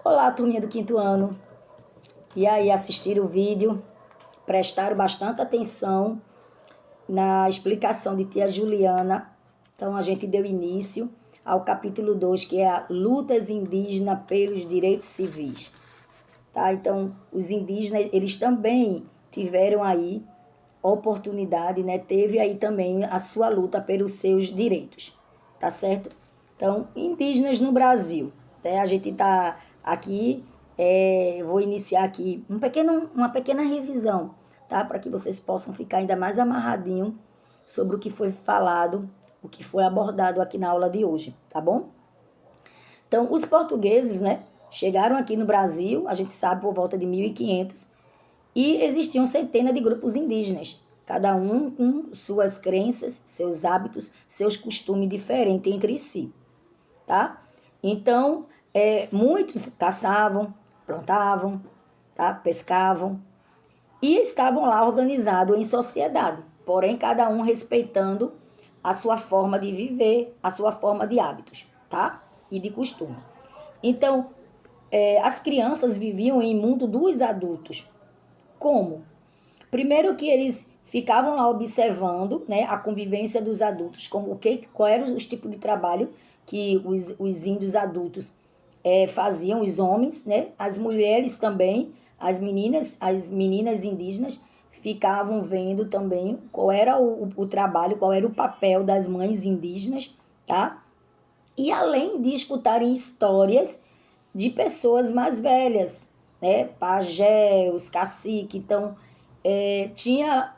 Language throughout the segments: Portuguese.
Olá, turminha do quinto ano. E aí, assistiram o vídeo? Prestaram bastante atenção na explicação de tia Juliana. Então, a gente deu início ao capítulo 2, que é a lutas indígenas pelos direitos civis. Tá? Então, os indígenas, eles também tiveram aí oportunidade, né? Teve aí também a sua luta pelos seus direitos, tá certo? Então, indígenas no Brasil, né? A gente tá aqui, vou iniciar aqui uma pequena revisão, tá? Para que vocês possam ficar ainda mais amarradinho sobre o que foi falado, o que foi abordado aqui na aula de hoje, tá bom? Então, os portugueses, né? Chegaram aqui no Brasil, a gente sabe, por volta de 1500, e existiam centenas de grupos indígenas, cada um com suas crenças, seus hábitos, seus costumes diferentes entre si, tá? Então, muitos caçavam, plantavam, tá? Pescavam e estavam lá organizados em sociedade, porém cada um respeitando a sua forma de viver, a sua forma de hábitos, tá? E de costume. Então, as crianças viviam em mundo dos adultos. Como? Primeiro que eles ficavam lá observando, né, a convivência dos adultos, como qual eram os tipos de trabalho que os índios adultos faziam, os homens, né, as mulheres também, as meninas indígenas ficavam vendo também qual era o trabalho, qual era o papel das mães indígenas, tá? E além de escutarem histórias de pessoas mais velhas, né? Pajé, os caciques. Então, tinha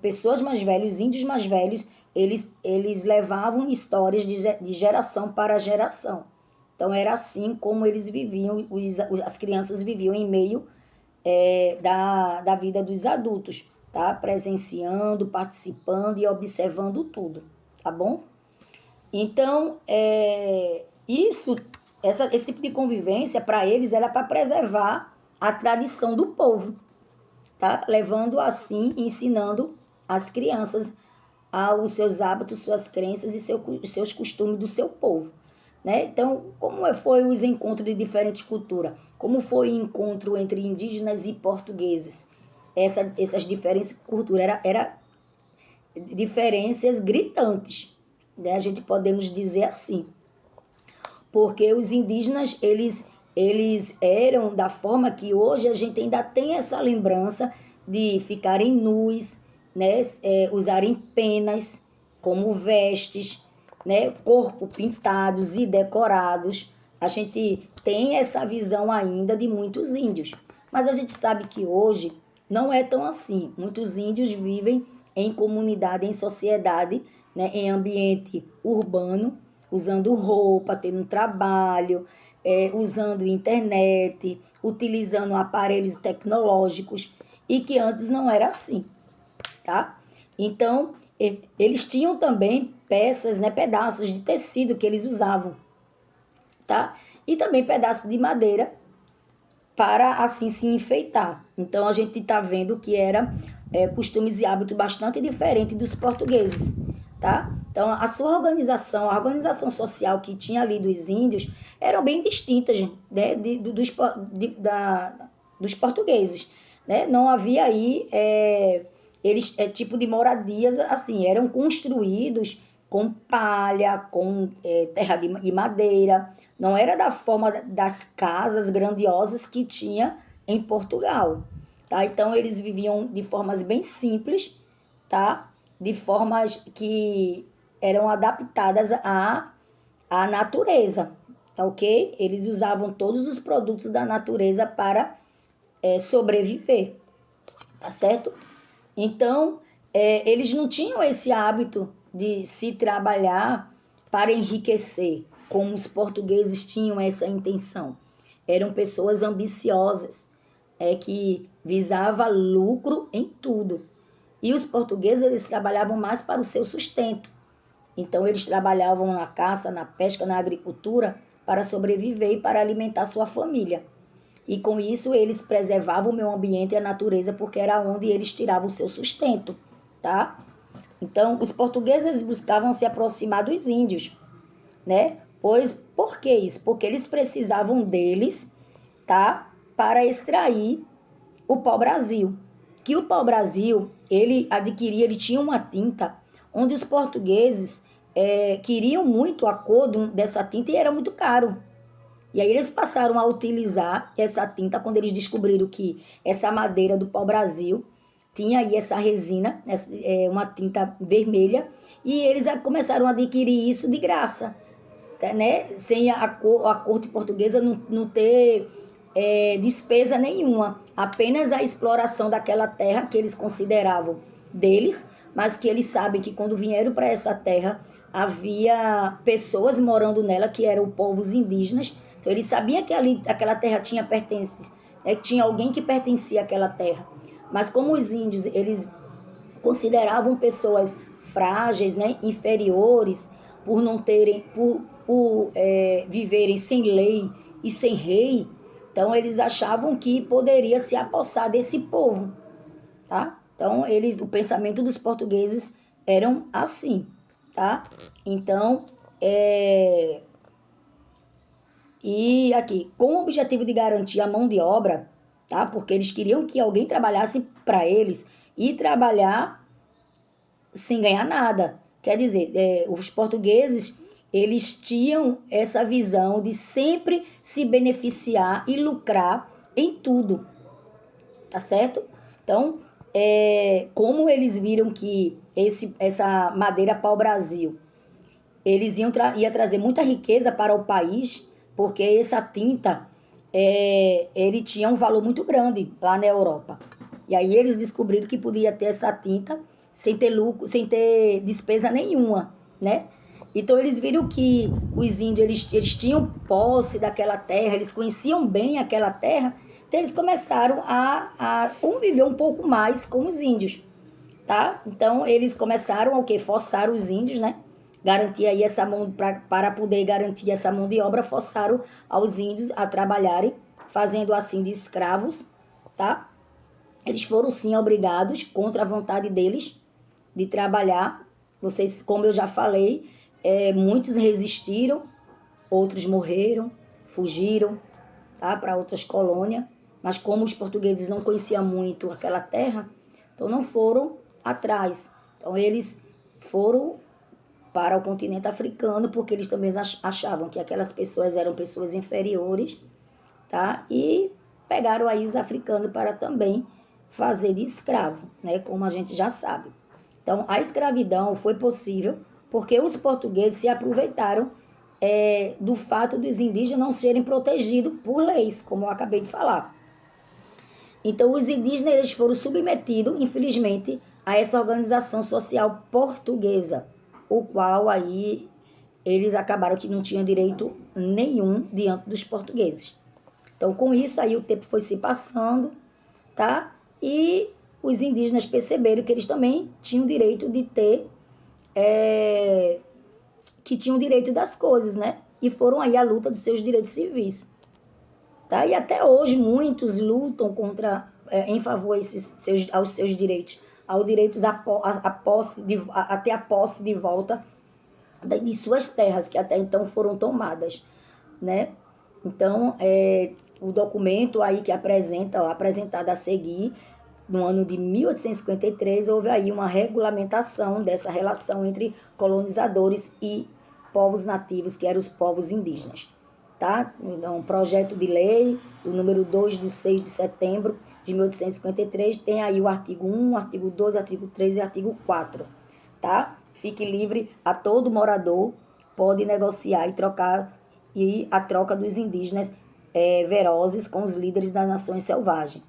pessoas mais velhas, índios mais velhos, eles levavam histórias de geração para geração. Então, era assim como eles viviam, as crianças viviam em meio da vida dos adultos, tá? Presenciando, participando e observando tudo, tá bom? Então, esse tipo de convivência, para eles, era para preservar a tradição do povo, tá? Levando assim, ensinando as crianças aos seus hábitos, suas crenças e seus costumes do seu povo, né? Então, como foi os encontros de diferentes culturas? Como foi o encontro entre indígenas e portugueses? Essas diferenças de cultura era diferenças gritantes, né? A gente podemos dizer assim, porque os indígenas eles eram da forma que hoje a gente ainda tem essa lembrança de ficarem nus, né? Usarem penas como vestes, né? Corpo pintados e decorados. A gente tem essa visão ainda de muitos índios, mas a gente sabe que hoje não é tão assim. Muitos índios vivem em comunidade, em sociedade, né? Em ambiente urbano, usando roupa, tendo trabalho, usando internet, utilizando aparelhos tecnológicos, e que antes não era assim, tá? Então, eles tinham também peças, né, pedaços de tecido que eles usavam, tá? E também pedaços de madeira para assim se enfeitar. Então, a gente está vendo que era costumes e hábitos bastante diferentes dos portugueses, tá? Então, a organização social que tinha ali dos índios, eram bem distintas, né, dos portugueses, né? Não havia aí tipo de moradias assim, eram construídos com palha, com terra e madeira. Não era da forma das casas grandiosas que tinha em Portugal, tá? Então eles viviam de formas bem simples, tá? De formas que eram adaptadas à natureza, tá ok? Eles usavam todos os produtos da natureza para sobreviver, tá certo? Então, eles não tinham esse hábito de se trabalhar para enriquecer, como os portugueses tinham essa intenção. Eram pessoas ambiciosas, que visava lucro em tudo. E os portugueses, eles trabalhavam mais para o seu sustento. Então, eles trabalhavam na caça, na pesca, na agricultura para sobreviver e para alimentar sua família. E com isso, eles preservavam o meio ambiente e a natureza, porque era onde eles tiravam o seu sustento, tá? Então, os portugueses buscavam se aproximar dos índios, né? Pois, por que isso? Porque eles precisavam deles tá? Para extrair o pau-brasil. Que o pau-brasil, ele tinha uma tinta onde os portugueses queriam muito a cor dessa tinta e era muito caro. E aí eles passaram a utilizar essa tinta quando eles descobriram que essa madeira do pau-brasil tinha aí essa resina, uma tinta vermelha, e eles começaram a adquirir isso de graça, né? Sem a corte portuguesa não ter despesa nenhuma, apenas a exploração daquela terra que eles consideravam deles, mas que eles sabem que quando vieram para essa terra havia pessoas morando nela que eram povos indígenas. Então eles sabiam que aquela terra tinha pertences, tinha alguém que pertencia àquela terra. Mas como os índios eles consideravam pessoas frágeis, né, inferiores, por não terem, por viverem sem lei e sem rei, então eles achavam que poderia se apossar desse povo, tá? Então o pensamento dos portugueses eram assim, tá? Então, e aqui, com o objetivo de garantir a mão de obra, tá? Porque eles queriam que alguém trabalhasse para eles e trabalhar sem ganhar nada. Quer dizer, os portugueses, eles tinham essa visão de sempre se beneficiar e lucrar em tudo, tá certo? Então, como eles viram que essa madeira pau-brasil, eles ia trazer muita riqueza para o país, porque essa tinta, ele tinha um valor muito grande lá na Europa. E aí eles descobriram que podia ter essa tinta sem ter lucro, sem ter despesa nenhuma, né? Então eles viram que os índios, eles tinham posse daquela terra, eles conheciam bem aquela terra, então eles começaram a conviver um pouco mais com os índios, tá? Então eles começaram a forçar os índios, né? Garantir aí essa mão, para poder garantir essa mão de obra, forçaram aos índios a trabalharem, fazendo assim de escravos, tá? Eles foram sim obrigados, contra a vontade deles, de trabalhar. Vocês, como eu já falei, muitos resistiram, outros morreram, fugiram, tá, para outras colônias. Mas como os portugueses não conheciam muito aquela terra, então não foram atrás. Então eles foram para o continente africano, porque eles também achavam que aquelas pessoas eram pessoas inferiores, tá? E pegaram aí os africanos para também fazer de escravo, né? Como a gente já sabe. Então, a escravidão foi possível porque os portugueses se aproveitaram do fato dos indígenas não serem protegidos por leis, como eu acabei de falar. Então, os indígenas eles foram submetidos, infelizmente, a essa organização social portuguesa, o qual aí eles acabaram que não tinham direito nenhum diante dos portugueses. Então, com isso aí o tempo foi se passando, tá? E os indígenas perceberam que eles também tinham direito de ter, que tinham direito das coisas, né? E foram aí à luta dos seus direitos civis, tá? E até hoje muitos lutam em favor aos seus direitos, aos direitos a ter a posse de volta de suas terras, que até então foram tomadas, né? Então, o documento aí que apresentado a seguir, no ano de 1853, houve aí uma regulamentação dessa relação entre colonizadores e povos nativos, que eram os povos indígenas, tá? Então, um projeto de lei, o número 2 de 6 de setembro de 1853, tem aí o artigo 1, o artigo 2, o artigo 3 e o artigo 4, tá? Fique livre a todo morador, pode negociar e a troca dos indígenas velozes com os líderes das nações selvagens.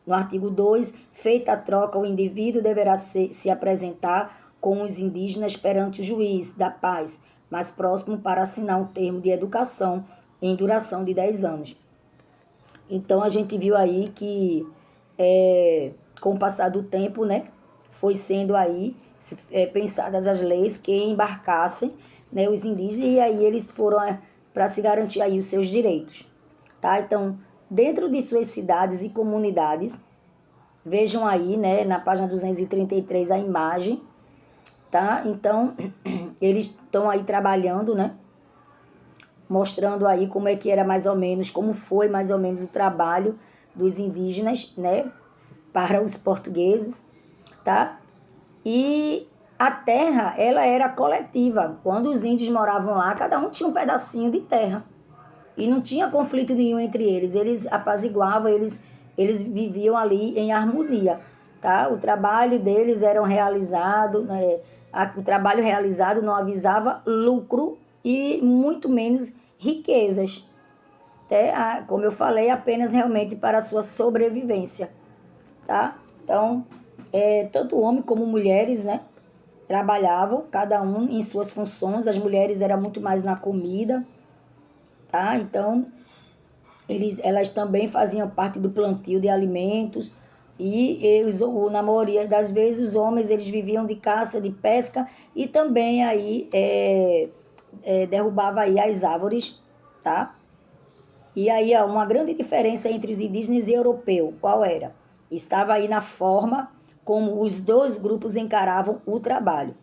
No artigo 2, feita a troca, o indivíduo deverá se apresentar com os indígenas perante o juiz da paz mais próximo para assinar um termo de educação em duração de 10 anos. Então, a gente viu aí que, com o passar do tempo, né, foi sendo aí pensadas as leis que embarcassem, né, os indígenas, e aí eles foram para se garantir aí os seus direitos, tá? Então, dentro de suas cidades e comunidades, vejam aí, né, na página 233 a imagem, tá? Então, eles estão aí trabalhando, né, mostrando aí como é que era mais ou menos, como foi mais ou menos o trabalho dos indígenas, né, para os portugueses, tá? E a terra, ela era coletiva. Quando os índios moravam lá, cada um tinha um pedacinho de terra. E não tinha conflito nenhum entre eles. Eles apaziguavam, eles viviam ali em harmonia, tá? O trabalho deles era realizado, né? O trabalho realizado não avisava lucro e muito menos riquezas. Até, como eu falei, apenas realmente para a sua sobrevivência, tá? Então, tanto homem como mulheres, né? Trabalhavam, cada um em suas funções. As mulheres eram muito mais na comida, tá? Então, elas também faziam parte do plantio de alimentos e eles, na maioria das vezes, os homens eles viviam de caça, de pesca e também aí derrubava aí as árvores, tá? E aí há uma grande diferença entre os indígenas e europeus. Qual era? Estava aí na forma como os dois grupos encaravam o trabalho.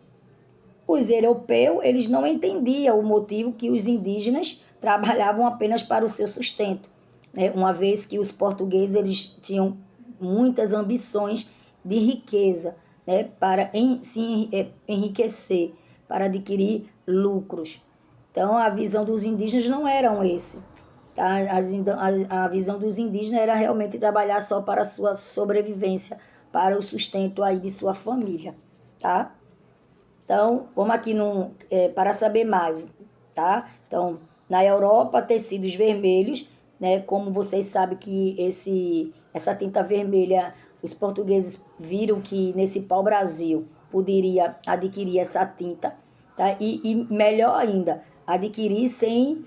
Os europeus, eles não entendiam o motivo que os indígenas trabalhavam apenas para o seu sustento, né? Uma vez que os portugueses eles tinham muitas ambições de riqueza, né? Para se enriquecer, para adquirir lucros. Então, a visão dos indígenas não era esse. Tá? A visão dos indígenas era realmente trabalhar só para a sua sobrevivência, para o sustento aí de sua família, tá? Então, vamos aqui para saber mais, tá? Então, na Europa, tecidos vermelhos, né? Como vocês sabem que essa tinta vermelha, os portugueses viram que nesse pau-brasil poderia adquirir essa tinta, tá? E melhor ainda, adquirir sem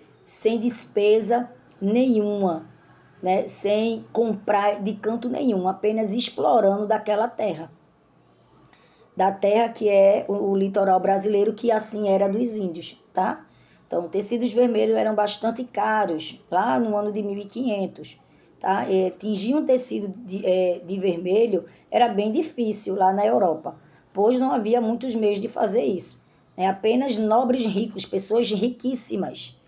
despesa nenhuma, né? Sem comprar de canto nenhum, apenas explorando daquela terra. Da terra que é o litoral brasileiro, que assim era dos índios, tá? Então, tecidos vermelhos eram bastante caros, lá no ano de 1500, tá? Tingir um tecido de vermelho era bem difícil lá na Europa, pois não havia muitos meios de fazer isso, né? Apenas nobres ricos, pessoas riquíssimas,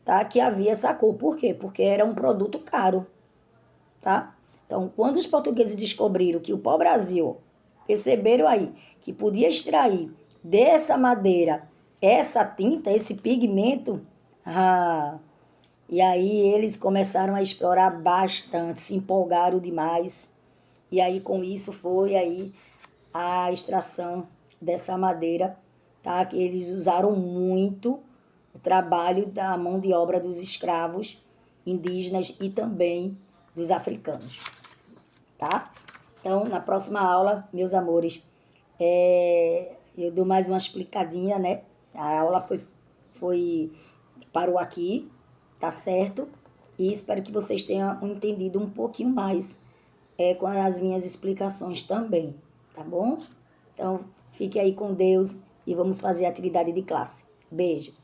tá? Que havia essa cor. Por quê? Porque era um produto caro, tá? Então, quando os portugueses descobriram que o pau-brasil perceberam aí que podia extrair dessa madeira essa tinta, esse pigmento, e aí eles começaram a explorar bastante, se empolgaram demais. E aí com isso foi aí a extração dessa madeira, tá? Que eles usaram muito o trabalho da mão de obra dos escravos indígenas e também dos africanos, tá? Então, na próxima aula, meus amores, eu dou mais uma explicadinha, né? A aula parou aqui, tá certo? E espero que vocês tenham entendido um pouquinho mais com as minhas explicações também, tá bom? Então, fique aí com Deus e vamos fazer a atividade de classe. Beijo!